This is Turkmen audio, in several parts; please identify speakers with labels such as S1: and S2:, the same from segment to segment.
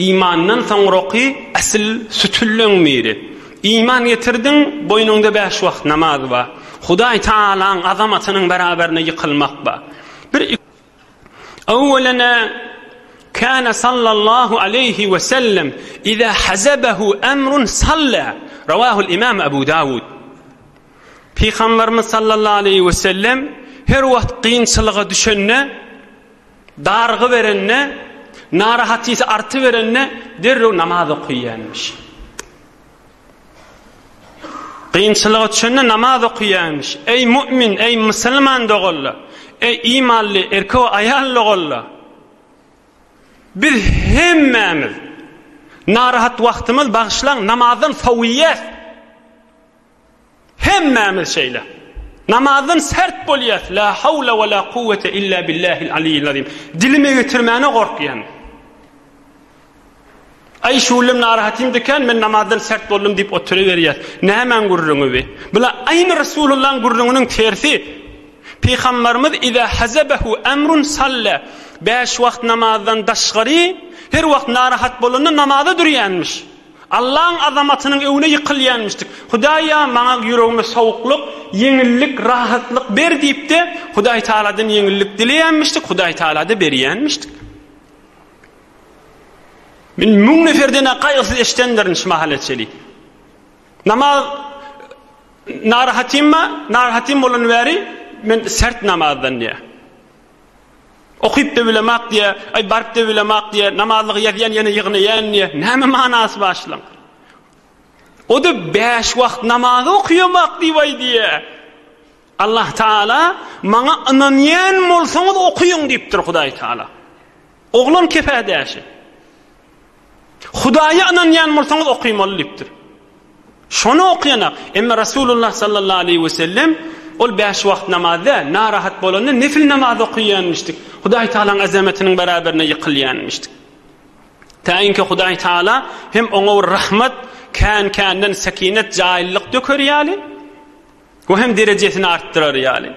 S1: imandan soňraky asyl sütülleň miri. İman getirdin, boynunda 5 wagt namaz ba. Hudaý Taalaň azamatynyň beraberine ýykylmak ba. Bir awwalana kana sallallahu aleyhi ve sellem iza hazabahu amrun salla. Rawahu al-imam Abu Dawud. Peygamberimiz sallallahu aleyhi ve sellem her wagt kynçylyga düşenne, dargy berenne, narahatysy arty berenne derrew namaz okuýanmış. Kynçylyga düşenne namaz okuýanmış. Ey mümin, ey musulman dogalla, ey imanly erkek ayal dogalla. Biz hemmemiz narahat wagtymyz bagşlan namazdan fawiýat. Hemmemiz şeýle. Namazdan sert bolýar. La hawla we la kuvvete illa billahil aliyyil azim. Dilime getirmäne gorkýan. Ay şulim narahatim diken men namazdan sert boldum dip oturuverýär. Nämen gurruňy be? Bula aýny Rasulullah'ın gurruňynyň tersi. Peygamberimiz iza hazabahu amrun salla. 5 wagt namazdan daşgary her wagt narahat bolanda namaza durýanmış. Allah'ın azamatynyň öwüne ýykylýanmışdyk. Hudaýa maňa ýüregime sowukluk, ýeňillik, rahatlyk ber diýipdi. Hudaý Taaladan ýeňillik dileýänmişdik. Hudaý Taala da berýänmişdik. Min müň neferdene gaýgysy eşdenlerin şmahaletçeli. Namaz narahatim bolan bäri men sert namazdan diýe. Okuyup da bilemek diye, ay barıp da bilemek diye, namazlığı ýerýän ýene ýygnaýan diye, näme manasy başlaň? O da 5 wagt namazı okuyamak diye. Allah Taala maňa inanýan bolsaňyz okuýun diýipdir Hudaý Taala. Oglan kefädäşi. Hudaýa inanýan bolsaňyz okuýmaly diýipdir. Şonu okuyanak. Emma Rasulullah sallallahu aleyhi ve sellem ol 5 wagt namazda narahat bolanda nefil namaz okuýanmışdyk. Hudaý Taalaň azamatiniň beraberine ýykylýanmışdyk. Taýinki Hudaý Taala hem oňa rahmat, kan-kandan sakinet, jaýyllyk dökerýäli, we hem derejesini artdyrar ýaly.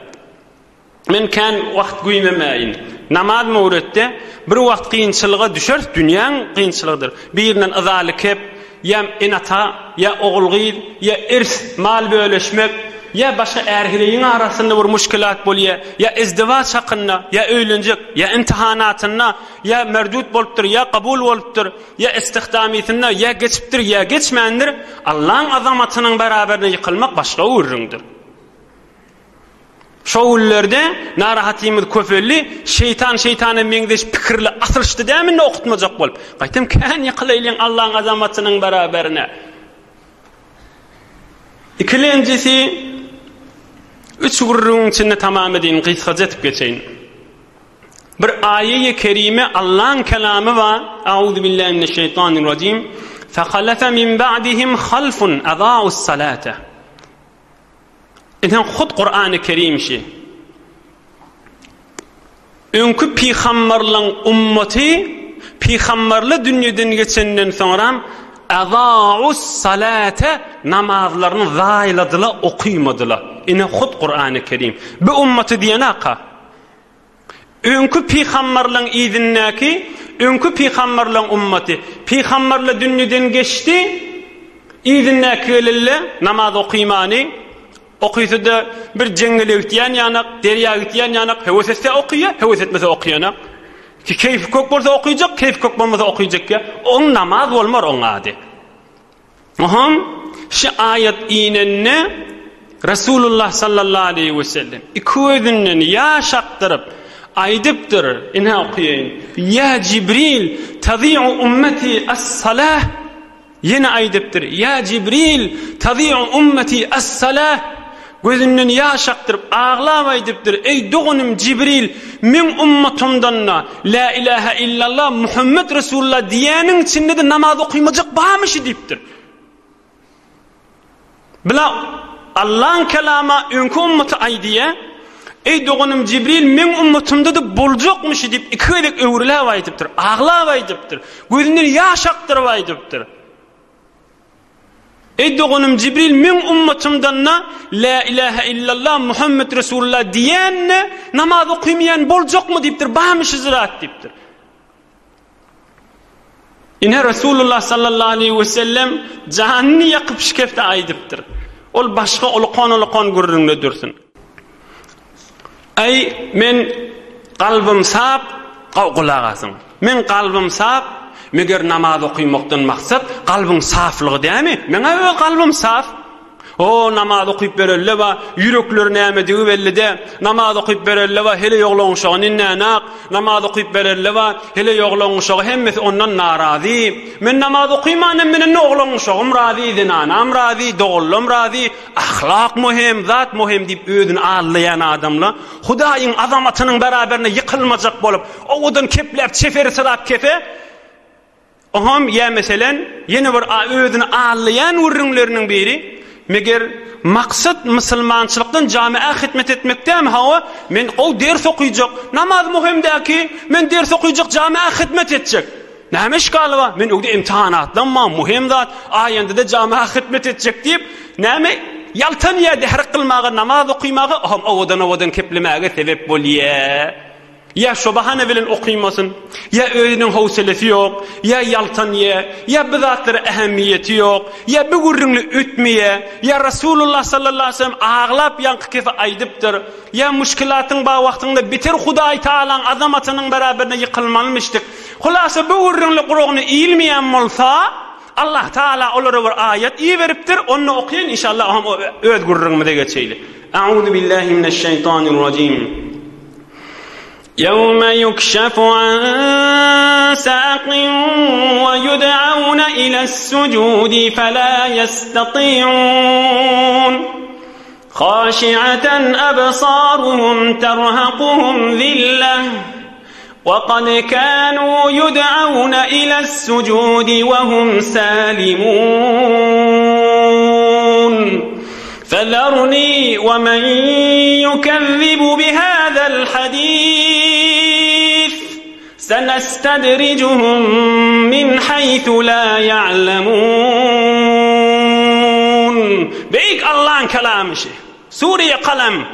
S1: Men kan wagt güýmemäýin. Namaz mawretde bir wagt kynçylyga düşer, dünýäň kynçylygydyr. Birinden azalyk hep, ýa enata, ýa ogulgyz, ýa irs, mal böleşmek, ya başka erhileyin arasında bir müşkilat bolýar, ya izdivaç hakkında, ya öýlenjek, ya imtihanatında, ya merdut bolupdyr, ya kabul bolupdyr, ya istihdamytynda, ya geçipdir, ya geçmändir. Allah'ın azamatynyň beraberine ýykylmak başga urrundur. Şoğullerde narahatimiz köfelli, şeytana meňdeş pikirli asyrşdy däminde okutmajak bolup. Gaýtam kan ýykylaýlan Allah'ın azamatynyň beraberine. İkincisi, 3 gurrun içinde tamam edin, kısaca etip geçeyin. Bir ayet-i kerime Allah'ın kelamı var. Euzu billahi mineşşeytanirracim. Fekalefe min ba'dihim halfun adaa'us salate. İnhan xud Kur'an-ı Kerim şi. Önkü peygamberlerin ümmeti, peygamberle dünýeden geçenden sonra adaa'us salate namazlarını zaýladylar, okuýmadylar. Ine xud Kur'an-ı Kerim. Bu ümmeti diýenaka. Önkü peygamberlerin izinnäki, önkü peygamberlerin ümmeti, peygamberle dünýeden geçdi, izinnäki namaz okuýmany, okuýsa bir jeňgele gitýän ýanak, derýa gitýän ýanak, hewesetse okuýar, hewesetse okuýanak. Ki keyfi kök bolsa okuyacak, keyfi kök bolmasa okuyacak ya. On namaz olmar on adi. Oham, şu ayet inenne Resulullah sallallahu aleyhi ve sellem iki ödünnen yaşaktırıp aydıptır. İnha okuyayım. Ya Cibril tadi'u ummeti as-salah. Yine aydıptır. Ya Cibril tadi'u ummeti as-salah. Gözünden yaşaktırıp ağlamaydıptır. Ey doğunum Cibril, min ummatumdanna la ilahe illallah Muhammed Resulullah diyenin içinde de namaz okuymacak bağmışı deyiptir. Bila Allah'ın kelama önkü ummeti aydiye, ey doğunum Cibril, min ummatumda da bolacakmışı deyip iki edek öwrüläwaydypdyr, ağlawaýdypdyr. Gözünden yaşaktırwaýdypdyr. Ey doğunum Cibril, min ummatumdanna la ilahe illallah Muhammed Resulullah diyen namaz okuýmayan boljakmy diýipdir, bağmışy zırat diýipdir. Ine Resulullah sallallahu aleyhi ve sellem canını yakıp şikefte aydıptır. Ol başka olqon gurrunla dursun. Ay men qalbim sap, qulağasın. Men qalbim sap, meger namaz okuymaktan maksat qalbin saflığı değil mi? Mena qalbim saf. O namaz okuyup berelle va yürekler näme belli de namaz okuyup berelle va hele yoğlan uşağı ninnanak namaz okuyup berelle va hele yoğlan uşağı hemmesi ondan narazi. Men namaz okuymanem menen oğlan uşağım razi dinanam razi doğullum razi ahlak muhim zat muhim dip özünü ağlayan adamla Hudaýyň azamatynyň beraberine yıkılmajak bolup owadan keplep çeferi sırap kefe oham ya meselen yeni bir özünü ağlayan urunlarının biri meger maksat musulmançılıktan camiye hizmet etmekte mi hava men o ders okuyacak namaz muhimdeki men ders okuyacak camiye hizmet edecek näme işgaly var men öňde imtihanatdan ma muhim zat aýanda da camiye hizmet edecek diýip näme yaltan ýerde her kılmagy namaz okuymagy owadan keplemäge sebep bolýar. Ya şu bahane bilen okuymasın, ya öýüniň howselesi yok, ya yaltan ya bizatlary ehemmiyeti yok, ya bir gurrunly ütmeye, ya Resulullah sallallahu aleyhi ve sellem ağlap yanqı kefe aydypdyr, ya müşkilatyň ba wagtynda biter Hudaý Taalaň azamatynyň beraberine yıkılmalmışdyk. Hulasa bu gurrunly gurugyny ilmeýän bolsa, Allah Taala olara bir ayet iyi beripdir, onu okuyan inşallah öz gurrunmyda geçeýli. Euzu billahi mineşşeytanirracim. يوم يكشف عن ساق ويدعون إلى السجود فلا يستطيعون خاشعة أبصارهم ترهقهم ذلة وقد كانوا يدعون إلى السجود وهم سالمون فذرني ومن يكذب بهذا الحديث سنستدرجهم من حيث لا يعلمون. Beyik Allah'ın kelamı şey. Suriye kalem.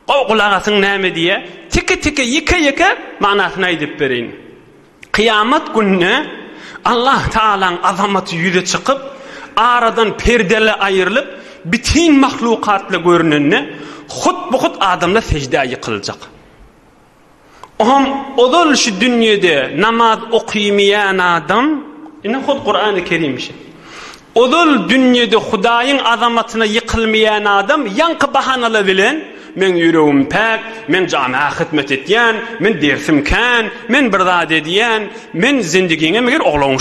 S1: Qulağasın näme diye tiki yıka manasını aydyp bereyin. Kıyamet gününe Allah Taala'nın azamaty yüze çıkıp aradan perdele ayrılıp bütün mahlukatla görünenne hut adamla secdeye yıkılacak. Odol şu dünyada namaz okuymayan adam yine hut Kur'an-ı Kerim şey. Odol dünyada Hudaýyň azamatına yıkılmayan adam yankı bahanalar bilen men yüreğim pek, men camiye hizmet etýän, men dersim kan, men bir zat edýän, men zindigiňe meger oglan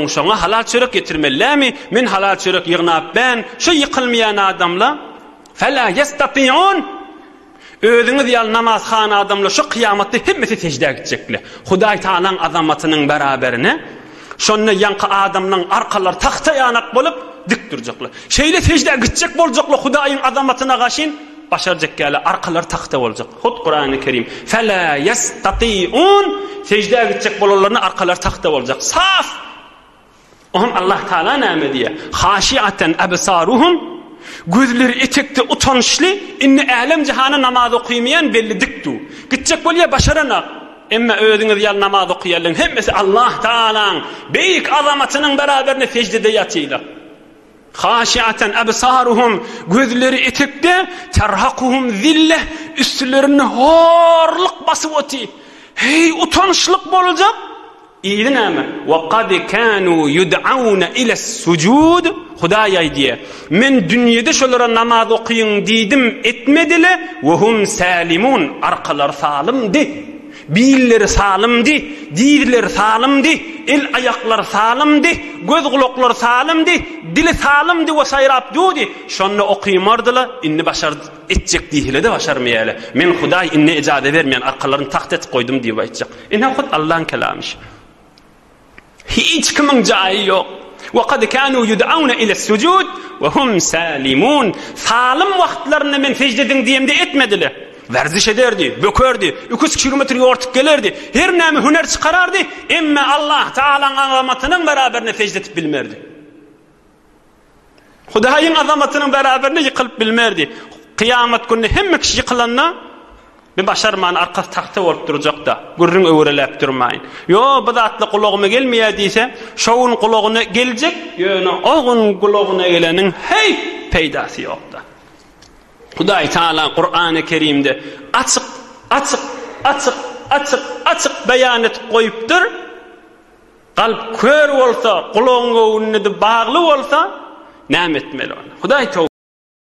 S1: uşağa halal çörek getirmellämi, men halal çörek ýygnap ben, şu yıkılmayan adamla fela yastati'un özüňiz ýal namazhana adamla şu kıyamatda hemmesi secdeye gitjekler. Hudaý Taalaň azamatynyň beraberine şonne yankı adamlaryň arkalar tahta ýanak bolup dik durjaklar. Şeýle secdeye gitjek boljaklar Hudaýyň azamatyna gaşyn başaracak gäle arkalar tahta boljak. Hut Kur'an-ı Kerim fela yastati'un secdeye gitjek bolanlaryň arkalar tahta boljak. Saf. Allah Taala näme diýär? Haşiaten absaruhum gözleri etekde utançly inni alem jahana namaz okuymayan belli dikdu. Gitjek bolýar başarana. Emma özüňiz ýal namaz okuýarlar hemmesi Allah Taalaň beýik azamatynyň beraberine secdede ýatýlar. Haşiaten absaruhum gözleri etekde terhaquhum zille üstlerini horluk basıp öti. Hey utançlyk boljak. İyi näme? Wa qad kanu yud'auna ila as-sujud. Hudaýa diýär. Men dünýede şolara namaz okuýun diýdim etmedile we hum salimun arkalar salimdi. Biller salimdi, diýdiler salimdi, el ayaklar salimdi, göz gulaklar salimdi, dili salimdi we sayrap dudi. Şonu okuymardylar, inni başar etjek diýile de başarmaýarlar. Men Hudaý inni ijade bermeýän arkalaryny takt etip koydum diýip aýtjak. Ine hut Allah'ın kelamı. Hiç kimin jaýy ýok. Wa qad kanu yud'auna ila as-sujud wa hum salimun. Salim wagtlaryny men secdedin diýemde etmediler. Verziş ederdi, bökerdi, 200 kilometre yortup gelerdi, her näme hüner çıkarardı, emme Allah Taala'nın azamatynyň beraberine secde etip bilmerdi. Hudaýyň azamatynyň beraberine ýykylyp bilmerdi. Kıyamet günü hemme kişi yıkılanna Bir başarman arka takta bolup duracak da gürrüň öwrelep durmaýyn. Yo, bu zatly kulağıma gelmeýär diýse, şowun kulağına geljek, ýöne oğun kulağına gelenin hey peýdasy ýokda. Hudaý Taala Qur'an-ı Kerimde açyk beýan etip goýupdyr. Kalp kör bolsa, kulağına bagly bolsa, näme etmeli onu? Hudaý